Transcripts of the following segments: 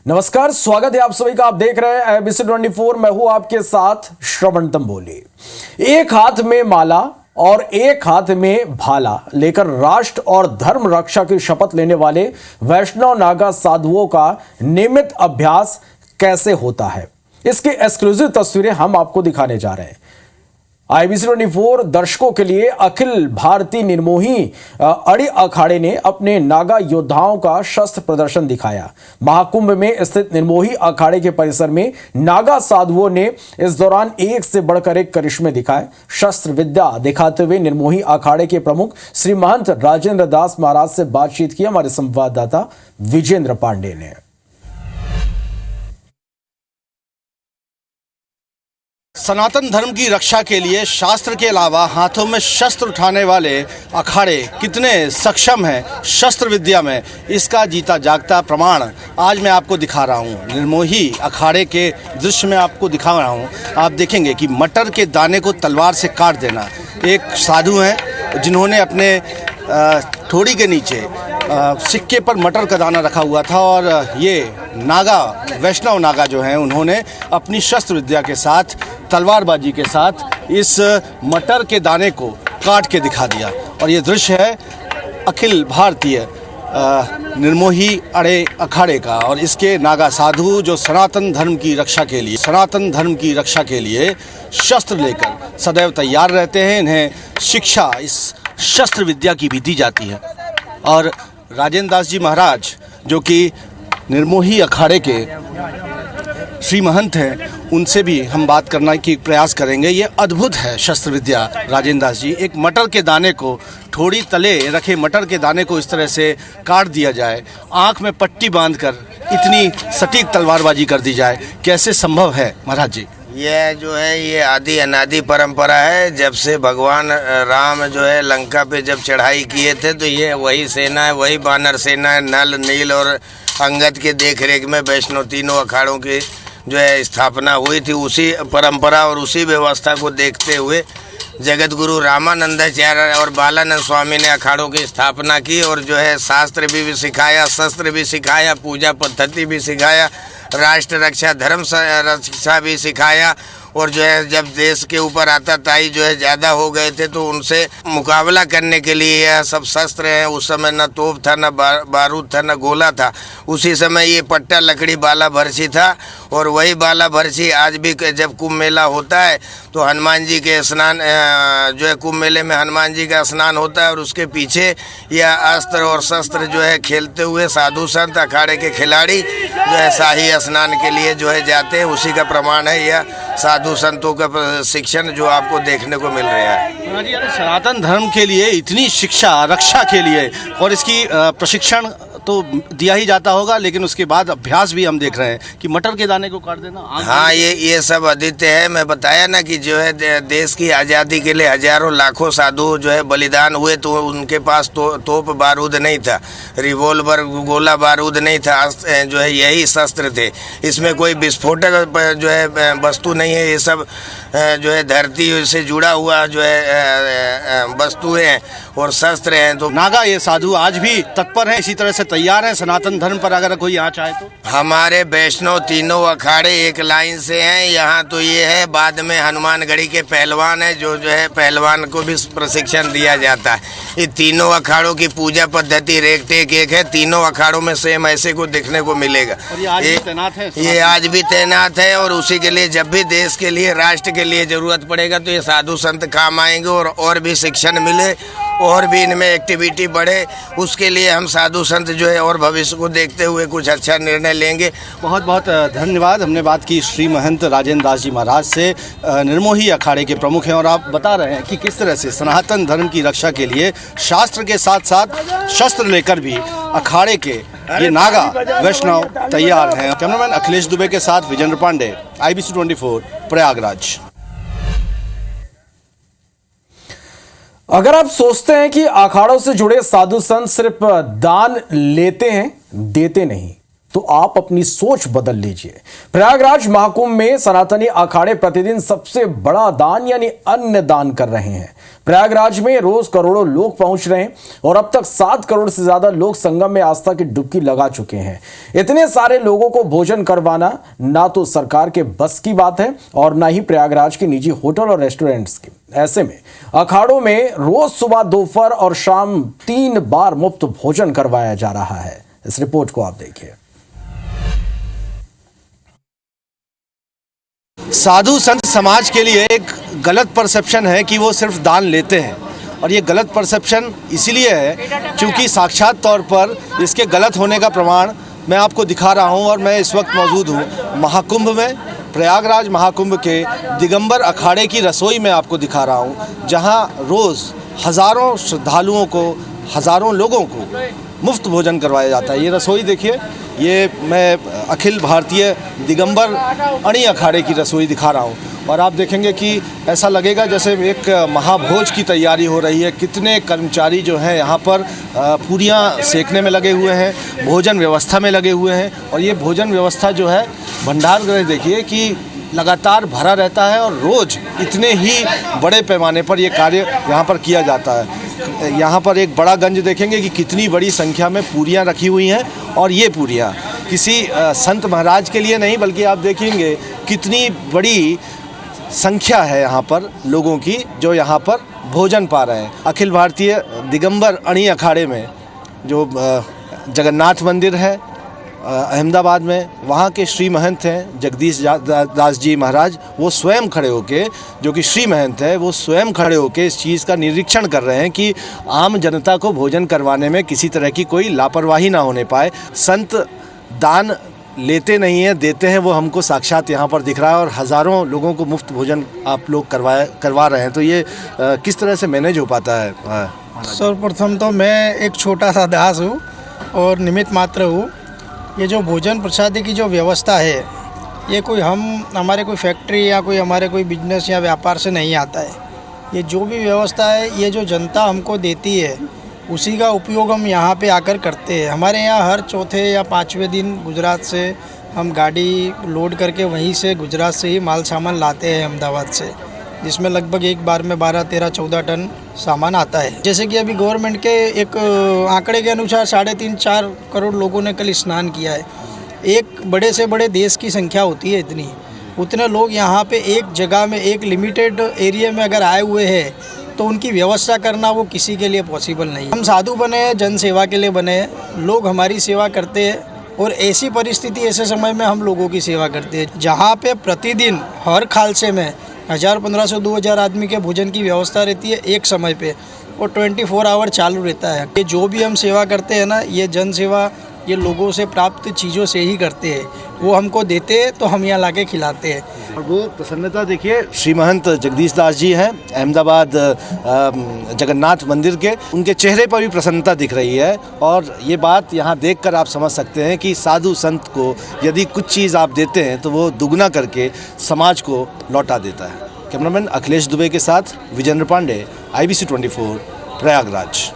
नमस्कार, स्वागत है आप सभी का। आप देख रहे हैं ABC 24। मैं हूं आपके साथ श्रवण तंबोली। एक हाथ में माला और एक हाथ में भाला लेकर राष्ट्र और धर्म रक्षा की शपथ लेने वाले वैष्णव नागा साधुओं का नियमित अभ्यास कैसे होता है, इसकी एक्सक्लूसिव तस्वीरें हम आपको दिखाने जा रहे हैं। ABC 24 दर्शकों के लिए अखिल भारतीय निर्मोही अड़ी अखाड़े ने अपने नागा योद्धाओं का शस्त्र प्रदर्शन दिखाया। महाकुंभ में स्थित निर्मोही अखाड़े के परिसर में नागा साधुओं ने इस दौरान एक से बढ़कर एक करिश्मे दिखाए। शस्त्र विद्या दिखाते हुए निर्मोही अखाड़े के प्रमुख श्री महंत राजेंद्र दास महाराज से बातचीत की हमारे संवाददाता विजेंद्र पांडे ने। सनातन धर्म की रक्षा के लिए शास्त्र के अलावा हाथों में शस्त्र उठाने वाले अखाड़े कितने सक्षम हैं शस्त्र विद्या में, इसका जीता जागता प्रमाण आज मैं आपको दिखा रहा हूं। निर्मोही अखाड़े के दृश्य में आपको दिखा रहा हूं। आप देखेंगे कि मटर के दाने को तलवार से काट देना। एक साधु हैं जिन्होंने अपने थोड़ी के नीचे सिक्के पर मटर का दाना रखा हुआ था और ये नागा, वैष्णव नागा जो हैं, उन्होंने अपनी शस्त्र विद्या के साथ, तलवारबाजी के साथ इस मटर के दाने को काट के दिखा दिया। और ये दृश्य है अखिल भारतीय निर्मोही अड़े अखाड़े का। और इसके नागा साधु जो सनातन धर्म की रक्षा के लिए शस्त्र लेकर सदैव तैयार रहते हैं। इन्हें शिक्षा इस शस्त्र विद्या की भी दी जाती है। और राजेंद्र दास जी महाराज जो कि निर्मोही अखाड़े के श्री महंत हैं, उनसे भी हम बात करने की प्रयास करेंगे। ये अद्भुत है शस्त्र विद्या। राजेंद्र दास जी, एक मटर के दाने को, थोड़ी तले रखे मटर के दाने को इस तरह से काट दिया जाए, आंख में पट्टी बांधकर इतनी सटीक तलवारबाजी कर दी जाए, कैसे संभव है महाराज जी? ये जो है ये आदि अनादि परंपरा है। जब से भगवान राम जो है लंका पे जब चढ़ाई किए थे तो ये वही सेना है, वही वानर सेना है। नल, नील और अंगद के देखरेख में वैष्णव तीनों अखाड़ों की जो है स्थापना हुई थी। उसी परंपरा और उसी व्यवस्था को देखते हुए जगत गुरु रामानंदाचार्य और बालानंद स्वामी ने अखाड़ों की स्थापना की और जो है शास्त्र भी सिखाया, शस्त्र भी सिखाया, पूजा पद्धति भी सिखाया, राष्ट्र रक्षा, धर्म रक्षा भी सिखाया। और जो है जब देश के ऊपर आतताई जो है ज़्यादा हो गए थे तो उनसे मुकाबला करने के लिए यह सब शस्त्र हैं। उस समय न तोप था, न बारूद था, न गोला था। उसी समय ये पट्टा लकड़ी बाला भरसी था। और वही बाला भरसी आज भी जब कुंभ मेला होता है तो हनुमान जी के स्नान जो है कुंभ मेले में हनुमान जी का स्नान होता है और उसके पीछे यह अस्त्र और शस्त्र जो है खेलते हुए साधु संत अखाड़े के खिलाड़ी जो है शाही स्नान के लिए जो है जाते हैं। उसी का प्रमाण है यह साधु संतों का शिक्षण जो आपको देखने को मिल रहा है। सनातन धर्म के लिए इतनी शिक्षा, रक्षा के लिए, और इसकी प्रशिक्षण तो दिया ही जाता होगा, लेकिन उसके बाद अभ्यास भी हम देख रहे हैं कि मटर के दाने को काट देना। हाँ, ये सब अद्वितीय है। मैं बताया ना कि जो है देश की आज़ादी के लिए हजारों लाखों साधु जो है बलिदान हुए, तो उनके पास तोप बारूद नहीं था, रिवॉल्वर गोला बारूद नहीं था, जो है यही शस्त्र थे। इसमें कोई विस्फोटक जो है वस्तु नहीं है। ये सब जो है धरती से जुड़ा हुआ जो है वस्तुएं हैं और शस्त्र हैं। तो नागा ये साधु आज भी तत्पर हैं, इसी तरह से तैयार हैं सनातन धर्म पर अगर कोई यहाँ चाहे तो। हमारे वैष्णव तीनों अखाड़े एक लाइन से हैं। यहाँ तो ये है, बाद में हनुमानगढ़ी के पहलवान है जो है पहलवान को भी प्रशिक्षण दिया जाता है। ये तीनों अखाड़ों की पूजा पद्धति रेख टेक एक है। तीनों अखाड़ों में सेम ऐसे को देखने को मिलेगा। और ये आज भी तैनात है और उसी के लिए जब भी देश के लिए, राष्ट्र के लिए जरूरत पड़ेगा तो ये साधु संत काम आएंगे और भी शिक्षण मिले और भी इनमें एक्टिविटी बढ़े। उसके लिए हम साधु संत जो है और भविष्य को देखते हुए कुछ अच्छा निर्णय लेंगे। बहुत बहुत धन्यवाद। हमने बात की श्री महंत राजेंद्र दास जी महाराज से, निर्मोही अखाड़े के प्रमुख हैं, और आप बता रहे हैं कि किस तरह से सनातन धर्म की रक्षा के लिए शास्त्र के साथ साथ शस्त्र लेकर भी अखाड़े के ये नागा वैष्णव तैयार हैं। कैमरामैन अखिलेश दुबे के साथ विजेंद्र पांडे, IBC 24 प्रयागराज। अगर आप सोचते हैं कि अखाड़ों से जुड़े साधु संत सिर्फ दान लेते हैं, देते नहीं, तो आप अपनी सोच बदल लीजिए। प्रयागराज महाकुंभ में सनातनी अखाड़े प्रतिदिन सबसे बड़ा दान यानी अन्न दान कर रहे हैं। प्रयागराज में रोज करोड़ों लोग पहुंच रहे हैं और अब तक 7 करोड़ से ज्यादा लोग संगम में आस्था की डुबकी लगा चुके हैं। इतने सारे लोगों को भोजन करवाना ना तो सरकार के बस की बात है और ना ही प्रयागराज के निजी होटल और रेस्टोरेंट्स की। ऐसे में अखाड़ों में रोज सुबह, दोपहर और शाम 3 बार मुफ्त भोजन करवाया जा रहा है। इस रिपोर्ट को आप देखिए। साधु संत समाज के लिए एक गलत परसेप्शन है कि वो सिर्फ दान लेते हैं, और ये गलत परसेप्शन इसीलिए है क्योंकि साक्षात तौर पर इसके गलत होने का प्रमाण मैं आपको दिखा रहा हूँ। और मैं इस वक्त मौजूद हूँ महाकुंभ में, प्रयागराज महाकुंभ के दिगंबर अखाड़े की रसोई में आपको दिखा रहा हूँ, जहाँ रोज़ हज़ारों श्रद्धालुओं को, हज़ारों लोगों को मुफ्त भोजन करवाया जाता है। ये रसोई देखिए, ये मैं अखिल भारतीय दिगंबर अणी अखाड़े की रसोई दिखा रहा हूँ और आप देखेंगे कि ऐसा लगेगा जैसे एक महाभोज की तैयारी हो रही है। कितने कर्मचारी जो हैं यहाँ पर पूरियाँ सेकने में लगे हुए हैं, भोजन व्यवस्था में लगे हुए हैं। और ये भोजन व्यवस्था जो है, भंडार गृह देखिए कि लगातार भरा रहता है और रोज़ इतने ही बड़े पैमाने पर ये कार्य यहाँ पर किया जाता है। यहाँ पर एक बड़ा गंज देखेंगे कि कितनी बड़ी संख्या में पूरियाँ रखी हुई हैं, और ये पूरियाँ किसी संत महाराज के लिए नहीं, बल्कि आप देखेंगे कितनी बड़ी संख्या है यहाँ पर लोगों की जो यहाँ पर भोजन पा रहे हैं। अखिल भारतीय दिगंबर अणी अखाड़े में जो जगन्नाथ मंदिर है अहमदाबाद में, वहाँ के श्री महंत हैं जगदीश दास जी महाराज, वो स्वयं खड़े होके, जो कि श्री महंत है, वो स्वयं खड़े होके इस चीज़ का निरीक्षण कर रहे हैं कि आम जनता को भोजन करवाने में किसी तरह की कोई लापरवाही ना होने पाए। संत दान लेते नहीं हैं, देते हैं, वो हमको साक्षात यहाँ पर दिख रहा है। और हज़ारों लोगों को मुफ्त भोजन आप लोग करवा रहे हैं, तो ये किस तरह से मैनेज हो पाता है? सर्वप्रथम तो मैं एक छोटा सा दास हूँ और निमित्त मात्र हूँ। ये जो भोजन प्रसादी की जो व्यवस्था है, ये कोई हमारे कोई फैक्ट्री या कोई हमारे कोई बिजनेस या व्यापार से नहीं आता है। ये जो भी व्यवस्था है, ये जो जनता हमको देती है, उसी का उपयोग हम यहाँ पे आकर करते हैं। हमारे यहाँ हर चौथे या 5वें दिन गुजरात से हम गाड़ी लोड करके वहीं से गुजरात से ही माल सामान लाते हैं अहमदाबाद से, जिसमें लगभग एक बार में 12, 13, 14 टन सामान आता है। जैसे कि अभी गवर्नमेंट के एक आंकड़े के अनुसार 3.5-4 करोड़ लोगों ने कल स्नान किया है। एक बड़े से बड़े देश की संख्या होती है इतनी, उतने लोग यहाँ पे एक जगह में, एक लिमिटेड एरिया में अगर आए हुए हैं, तो उनकी व्यवस्था करना वो किसी के लिए पॉसिबल नहीं है। हम साधु बने हैं, जन सेवा के लिए बने हैं, लोग हमारी सेवा करते हैं और ऐसी परिस्थिति, ऐसे समय में हम लोगों की सेवा करते हैं जहाँ पे प्रतिदिन हर खालसे में 1000, 1500, 2000 आदमी के भोजन की व्यवस्था रहती है एक समय पे, और 24 आवर चालू रहता है। ये जो भी हम सेवा करते हैं ना, ये जन सेवा ये लोगों से प्राप्त चीज़ों से ही करते हैं। वो हमको देते हैं तो हम यहाँ लाके खिलाते हैं। और वो प्रसन्नता देखिए, श्री महंत जगदीश दास जी हैं अहमदाबाद जगन्नाथ मंदिर के, उनके चेहरे पर भी प्रसन्नता दिख रही है। और ये बात यहाँ देखकर आप समझ सकते हैं कि साधु संत को यदि कुछ चीज़ आप देते हैं तो वो दुगना करके समाज को लौटा देता है। कैमरामैन अखिलेश दुबे के साथ विजेंद्र पांडे, IBC 24, प्रयागराज।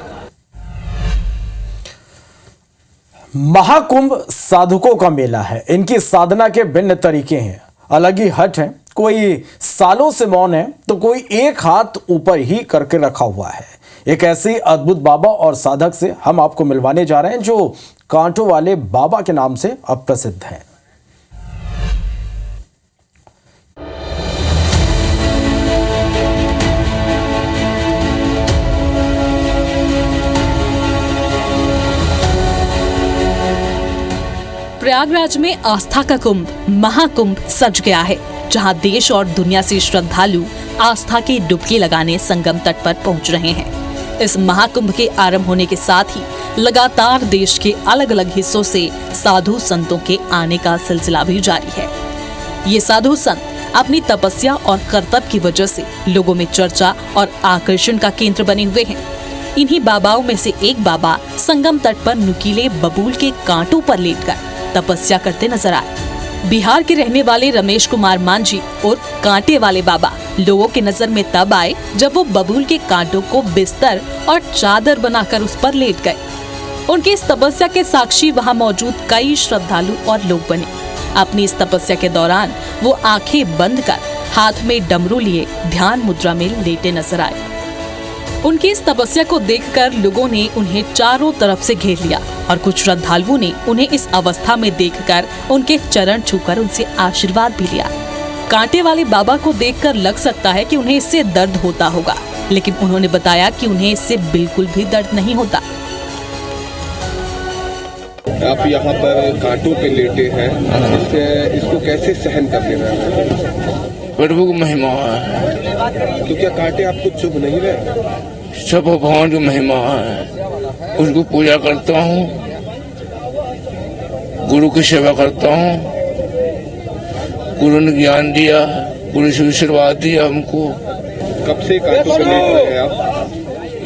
महाकुंभ साधुकों का मेला है। इनकी साधना के भिन्न तरीके हैं, अलग ही हट हैं। कोई सालों से मौन है तो कोई एक हाथ ऊपर ही करके रखा हुआ है। एक ऐसे अद्भुत बाबा और साधक से हम आपको मिलवाने जा रहे हैं जो कांटों वाले बाबा के नाम से अब प्रसिद्ध हैं। प्रयागराज में आस्था का कुंभ महाकुंभ सज गया है, जहां देश और दुनिया से श्रद्धालु आस्था की डुबकी लगाने संगम तट पर पहुंच रहे हैं। इस महाकुंभ के आरंभ होने के साथ ही लगातार देश के अलग अलग हिस्सों से साधु संतों के आने का सिलसिला भी जारी है। ये साधु संत अपनी तपस्या और कर्तव्य की वजह से लोगों में चर्चा और आकर्षण का केंद्र बने हुए हैं। इन्हीं बाबाओं में से एक बाबा संगम तट पर नुकीले बबूल के कांटों पर लेटकर तपस्या करते नजर आए। बिहार के रहने वाले रमेश कुमार मांझी और कांटे वाले बाबा लोगों के नजर में तब आए जब वो बबूल के कांटों को बिस्तर और चादर बनाकर उस पर लेट गए। उनकी इस तपस्या के साक्षी वहां मौजूद कई श्रद्धालु और लोग बने। अपनी इस तपस्या के दौरान वो आंखें बंद कर हाथ में डमरू लिए ध्यान मुद्रा में लेटे नजर आए। उनकी इस तपस्या को देखकर लोगों ने उन्हें चारों तरफ से घेर लिया और कुछ श्रद्धालुओं ने उन्हें इस अवस्था में देखकर उनके चरण छूकर उनसे आशीर्वाद भी लिया। कांटे वाले बाबा को देखकर लग सकता है कि उन्हें इससे दर्द होता होगा, लेकिन उन्होंने बताया कि उन्हें इससे बिल्कुल भी दर्द नहीं होता। आप यहाँ पर कांटों पे लेटे हैं, इसको कैसे सहन कर ले रहे हैं? प्रभु की महिमा है। तो क्या कांटे आपको चुभ नहीं रहे? सब भगवान की महिमा है, उसको पूजा करता हूँ, गुरु की सेवा करता हूँ। गुरु ने ज्ञान दिया, गुरु से आशीर्वाद दिया हमको। कब से कांटों पे लेट रहे हैं आप?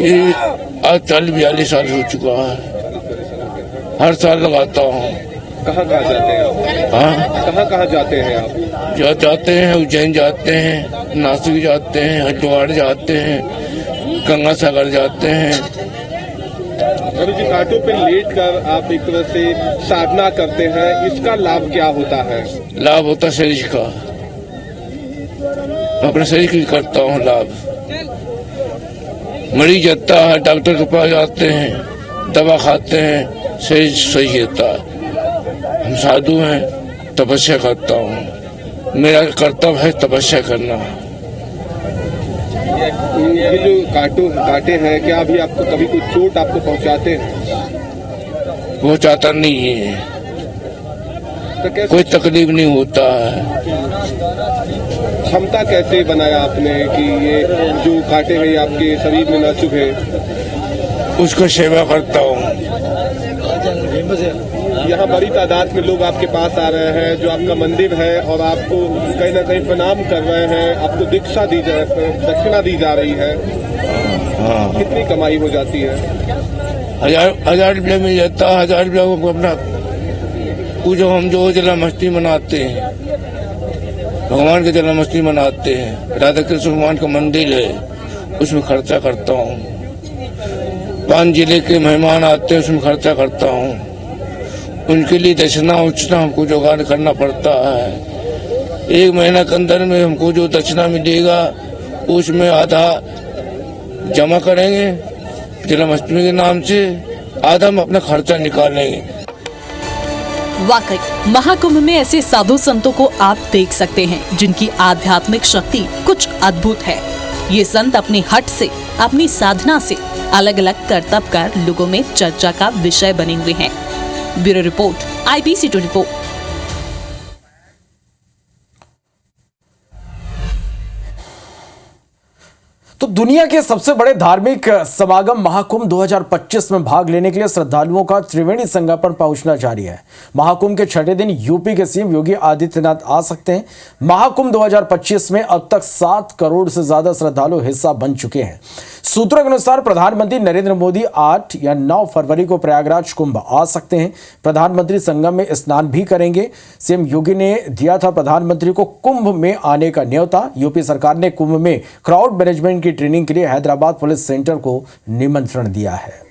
ये आज 42 साल हो चुका है। हर साल लगाता हूँ। कहाँ जाते हैं आप? हाँ, कहाँ जाते हैं आप? जाते हैं, उज्जैन जाते हैं, नासिक जाते हैं, हरिद्वार जाते हैं, गंगा सागर जाते हैं। गुरु जी, कांटों पे लेट कर आप एक तरह से साधना करते हैं, इसका लाभ क्या होता है? लाभ होता शरीर का, अपने शरीर की करता हूँ लाभ। मरीज जाता है, डॉक्टर के पास जाते हैं, दवा खाते हैं, शरीर सही रहता है। हम साधु हैं, तपस्या करता हूँ, मेरा कर्तव्य है तपस्या करना। ये जो कांटे हैं, क्या अभी आपको कभी कोई चोट आपको पहुँचाते हैं? पहुँचाता नहीं है, तो कोई तकलीफ नहीं होता है। क्षमता कैसे बनाया आपने कि ये जो कांटे हैं ये आपके शरीर में न चुभे? उसको सेवा करता हूँ। यहाँ बड़ी तादाद में लोग आपके पास आ रहे हैं, जो आपका मंदिर है, और आपको कहीं ना कहीं प्रणाम कर रहे हैं, आपको दक्षिणा दी जा रही है। हाँ। कितनी कमाई हो जाती है? 1000 रुपया मिल जाता है। 1000 रुपया को अपना पूजो, हम जो जन्माष्टमी मनाते हैं, भगवान के जन्माष्टमी मनाते हैं, राधा कृष्ण भगवान का मंदिर है, उसमें खर्चा करता हूँ। 5 जिले के मेहमान आते हैं, उसमें खर्चा करता हूँ। उनके लिए दक्षिणा उचना हमको जुगाड़ करना पड़ता है। 1 महीना के अंदर में हमको जो दक्षिणा मिलेगा उसमें आधा जमा करेंगे जन्माष्टमी के नाम से, आधा हम अपना खर्चा निकालेंगे। वाकई महाकुंभ में ऐसे साधु संतों को आप देख सकते हैं जिनकी आध्यात्मिक शक्ति कुछ अद्भुत है। ये संत अपने हट से, अपनी साधना से अलग अलग करतब कर लोगों में चर्चा का विषय बने हुए हैं। Bureau report, IBC 24। तो दुनिया के सबसे बड़े धार्मिक समागम महाकुंभ 2025 में भाग लेने के लिए श्रद्धालुओं का त्रिवेणी संगम पर पहुंचना जारी है। महाकुंभ के छठे दिन यूपी के सीएम योगी आदित्यनाथ आ सकते हैं। महाकुंभ 2025 में अब तक 7 करोड़ से ज्यादा श्रद्धालु हिस्सा बन चुके हैं। सूत्रों के अनुसार प्रधानमंत्री नरेंद्र मोदी 8 या 9 फरवरी को प्रयागराज कुंभ आ सकते हैं। प्रधानमंत्री संगम में स्नान भी करेंगे। सीएम योगी ने दिया था प्रधानमंत्री को कुंभ में आने का न्योता। यूपी सरकार ने कुंभ में क्राउड मैनेजमेंट की ट्रेनिंग के लिए हैदराबाद पुलिस सेंटर को निमंत्रण दिया है।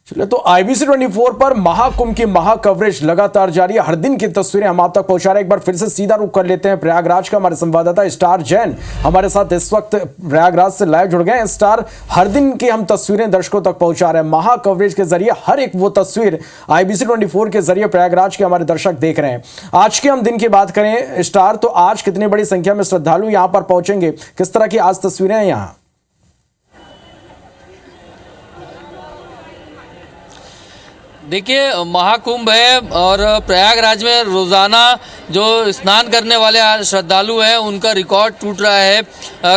चलिए, तो IBC 24 पर महाकुंभ की महा कवरेज लगातार जारी है। हर दिन की तस्वीरें हम आप तक पहुंचा रहे हैं। एक बार फिर से सीधा रुख कर लेते हैं प्रयागराज का। हमारे संवाददाता स्टार जैन हमारे साथ इस वक्त प्रयागराज से लाइव जुड़ गए हैं। स्टार, हर दिन की हम तस्वीरें दर्शकों तक पहुंचा रहे हैं। महा कवरेज के जरिए हर एक वो तस्वीर IBC 24 के जरिए प्रयागराज के हमारे दर्शक देख रहे हैं। आज के हम दिन की बात करें स्टार, तो आज कितनी बड़ी संख्या में श्रद्धालु यहां पर पहुंचेंगे, किस तरह की आज तस्वीरें हैं यहां? देखिए, महाकुंभ है और प्रयागराज में रोज़ाना जो स्नान करने वाले श्रद्धालु हैं उनका रिकॉर्ड टूट रहा है।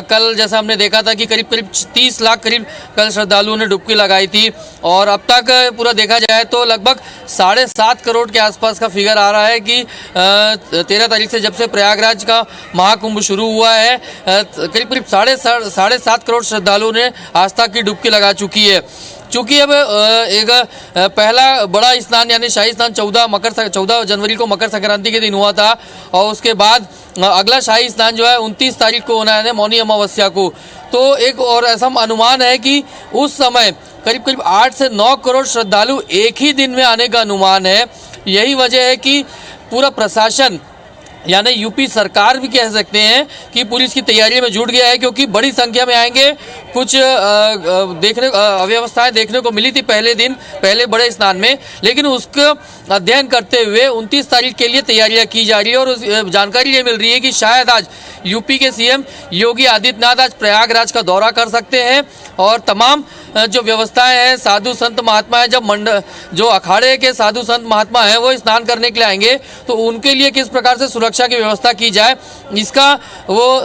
कल जैसा हमने देखा था कि करीब 30 लाख करीब कल श्रद्धालुओं ने डुबकी लगाई थी, और अब तक पूरा देखा जाए तो लगभग 7.5 करोड़ के आसपास का फिगर आ रहा है कि 13 तारीख से जब से प्रयागराज का महाकुंभ शुरू हुआ है, करीब 7.5 करोड़ श्रद्धालुओं ने आस्था की डुबकी लगा चुकी है। चूँकि अब एक पहला बड़ा स्नान यानी शाही स्नान 14 जनवरी को मकर संक्रांति के दिन हुआ था, और उसके बाद अगला शाही स्नान जो है 29 तारीख को होना है, मौनी अमावस्या को। तो एक और ऐसा अनुमान है कि उस समय करीब करीब 8 से 9 करोड़ श्रद्धालु एक ही दिन में आने का अनुमान है। यही वजह है कि पूरा प्रशासन यानी यूपी सरकार भी कह सकते हैं कि पूरी इसकी तैयारी में जुट गया है, क्योंकि बड़ी संख्या में आएंगे। कुछ अव्यवस्थाएं देखने को मिली थी पहले बड़े स्नान में, लेकिन उसका अध्ययन करते हुए 29 तारीख के लिए तैयारियां की जा रही है। और उस जानकारी ये मिल रही है कि शायद आज यूपी के सीएम योगी आदित्यनाथ आज प्रयागराज का दौरा कर सकते हैं और तमाम जो व्यवस्थाएं हैं, साधु संत महात्मा हैं, जब जो अखाड़े के साधु संत महात्मा हैं वो स्नान करने के लिए आएंगे तो उनके लिए किस प्रकार से सुरक्षा की व्यवस्था की जाए, इसका वो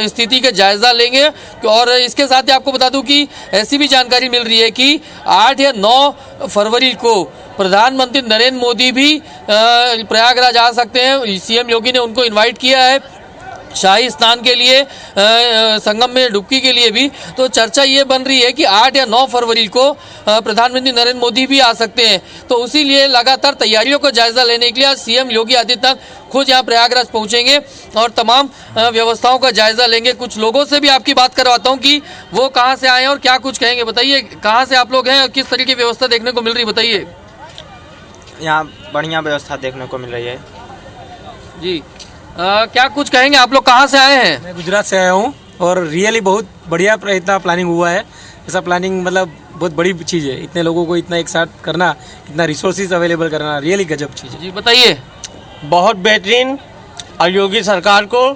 स्थिति का जायजा लेंगे। और इसके साथ ही आपको बता दूं कि ऐसी भी जानकारी मिल रही है कि 8 या 9 फरवरी को प्रधानमंत्री नरेंद्र मोदी भी प्रयागराज आ सकते हैं। सीएम योगी ने उनको इन्वाइट किया है शाही स्नान के लिए, संगम में डुबकी के लिए भी। तो चर्चा ये बन रही है कि 8 या 9 फरवरी को प्रधानमंत्री नरेंद्र मोदी भी आ सकते हैं। तो उसी लिए लगातार तैयारियों का जायजा लेने के लिए आज सीएम योगी आदित्यनाथ खुद यहाँ प्रयागराज पहुँचेंगे और तमाम व्यवस्थाओं का जायजा लेंगे। कुछ लोगों से भी आपकी बात करवाता हूँ कि वो कहाँ से आए हैं और क्या कुछ कहेंगे। बताइए, कहाँ से आप लोग हैं और किस तरीके की व्यवस्था देखने को मिल रही, बताइए। यहाँ बढ़िया व्यवस्था देखने को मिल रही है जी। क्या कुछ कहेंगे, आप लोग कहाँ से आए हैं? मैं गुजरात से आया हूँ और रियली बहुत बढ़िया इतना प्लानिंग हुआ है। ऐसा प्लानिंग मतलब बहुत बड़ी चीज़ है, इतने लोगों को इतना एक साथ करना, इतना रिसोर्सेज अवेलेबल करना, रियली गजब चीज़ है। जी बताइए। बहुत बेहतरीन, और योगी सरकार को,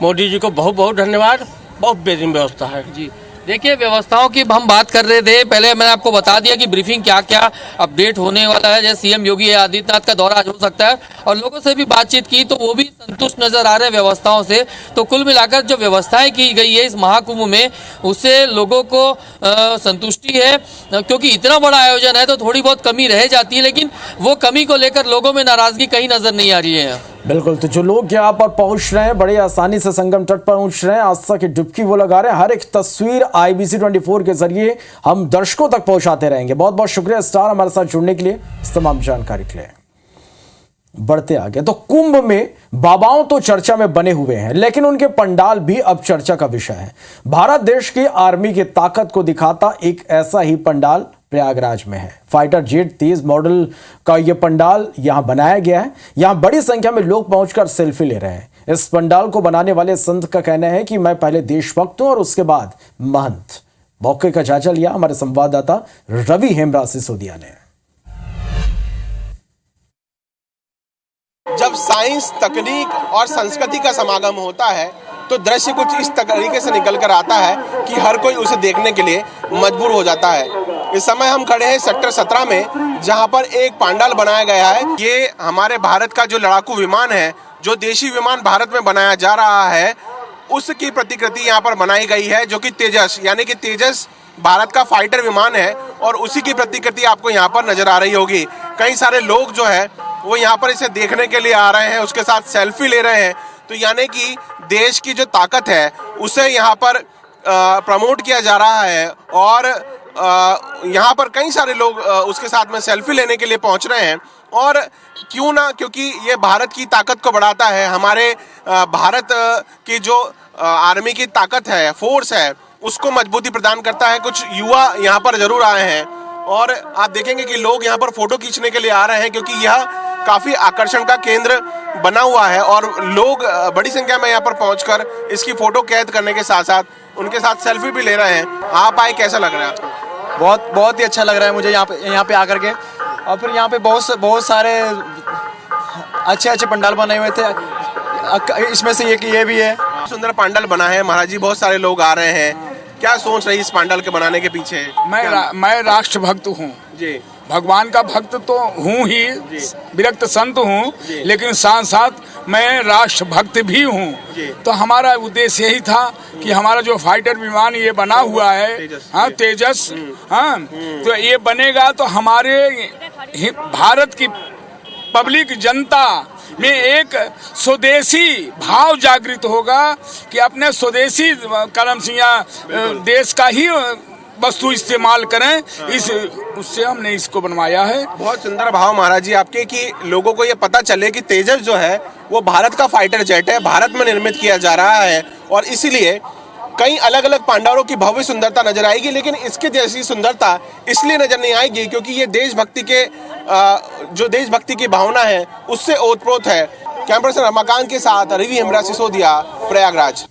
मोदी जी को बहुत बहुत धन्यवाद। बहुत बेहतरीन व्यवस्था है जी। देखिए, व्यवस्थाओं की हम बात कर रहे थे, पहले मैंने आपको बता दिया कि ब्रीफिंग क्या क्या अपडेट होने वाला है। जैसे सीएम योगी आदित्यनाथ का दौरा आज हो सकता है और लोगों से भी बातचीत की तो वो भी संतुष्ट नजर आ रहे हैं व्यवस्थाओं से। तो कुल मिलाकर जो व्यवस्थाएं की गई है इस महाकुंभ में, उससे लोगों को संतुष्टि है, क्योंकि इतना बड़ा आयोजन है तो थोड़ी बहुत कमी रह जाती है, लेकिन वो कमी को लेकर लोगों में नाराजगी कहीं नजर नहीं आ रही है। बिल्कुल, तो जो लोग यहाँ पर पहुंच रहे हैं बड़े आसानी से संगम तट पर पहुंच रहे हैं, आस्था की डुबकी वो लगा रहे हैं। हर एक तस्वीर IBC 24 के जरिए हम दर्शकों तक पहुंचाते रहेंगे। बहुत बहुत शुक्रिया स्टार हमारे साथ जुड़ने के लिए, इस तमाम जानकारी के लिए। बढ़ते आगे, तो कुंभ में बाबाओं तो चर्चा में बने हुए हैं, लेकिन उनके पंडाल भी अब चर्चा का विषय है। भारत देश की आर्मी की ताकत को दिखाता एक ऐसा ही पंडाल प्रयागराज में है। फाइटर जेट 30 मॉडल का यह पंडाल यहां बनाया गया है। यहां बड़ी संख्या में लोग पहुंचकर सेल्फी ले रहे हैं। इस पंडाल को बनाने वाले संत का कहना है कि मैं पहले देशभक्त हूं और उसके बाद महंत। मौके का जायजा लिया हमारे संवाददाता रवि हेमराज सिसोदिया ने। जब साइंस, तकनीक और संस्कृति का समागम होता है तो दृश्य कुछ इस तरीके से निकल कर आता है कि हर कोई उसे देखने के लिए मजबूर हो जाता है। इस समय हम खड़े हैं सेक्टर 17 में, जहां पर एक पंडाल बनाया गया है। ये हमारे भारत का जो लड़ाकू विमान है, जो देशी विमान भारत में बनाया जा रहा है, उसकी प्रतिकृति यहाँ पर बनाई गई है, जो कि तेजस, यानी कि तेजस भारत का फाइटर विमान है और उसी की प्रतिकृति आपको यहाँ पर नजर आ रही होगी। कई सारे लोग जो है वो यहाँ पर इसे देखने के लिए आ रहे हैं, उसके साथ सेल्फी ले रहे हैं। तो यानी कि देश की जो ताकत है उसे यहाँ पर प्रमोट किया जा रहा है और यहाँ पर कई सारे लोग उसके साथ में सेल्फी लेने के लिए पहुँच रहे हैं। और क्यों ना, क्योंकि ये भारत की ताकत को बढ़ाता है। हमारे भारत की जो आर्मी की ताकत है, फोर्स है, उसको मजबूती प्रदान करता है। कुछ युवा यहाँ पर जरूर आए हैं और आप देखेंगे कि लोग यहाँ पर फोटो खींचने के लिए आ रहे हैं, क्योंकि यह काफी आकर्षण का केंद्र बना हुआ है और लोग बड़ी संख्या में यहाँ पर पहुंचकर इसकी फोटो कैद करने के साथ साथ उनके साथ सेल्फी भी ले रहे हैं। आप आए, कैसा लग रहा है आपको? बहुत ही अच्छा लग रहा है मुझे यहाँ पे आकर के। और फिर यहाँ पे बहुत सारे अच्छे पंडाल बने हुए थे, इसमें से ये भी है। सुंदर पंडाल बना है महाराज जी, बहुत सारे लोग आ रहे हैं। क्या सोच रही इस पंडाल के बनाने के पीछे? मैं राष्ट्र भक्त हूँ जी, भगवान का भक्त तो हूँ ही, विरक्त संत हूँ, लेकिन साथ साथ मैं राष्ट्र भक्त भी हूँ। तो हमारा उद्देश्य यही था कि हमारा जो फाइटर विमान ये बना हुआ है, हाँ तेजस, हाँ, तो ये बनेगा तो हमारे भारत की पब्लिक जनता में एक स्वदेशी भाव जागृत होगा कि अपने स्वदेशी कलम सिंह देश का ही वस्तु इस्तेमाल करें। उससे हमने इसको बनवाया है। बहुत सुंदर भाव महाराज जी आपके, कि लोगों को ये पता चले कि तेजस जो है वो भारत का फाइटर जेट है, भारत में निर्मित किया जा रहा है और इसीलिए कई अलग अलग पांडालों की भव्य सुंदरता नजर आएगी, लेकिन इसके जैसी सुंदरता इसलिए नजर नहीं आएगी क्योंकि ये देशभक्ति के जो देशभक्ति की भावना है उससे ओतप्रोत है। कैमरा पर्सन रमाकांत के साथ रवि हेमरा सिसोदिया, प्रयागराज।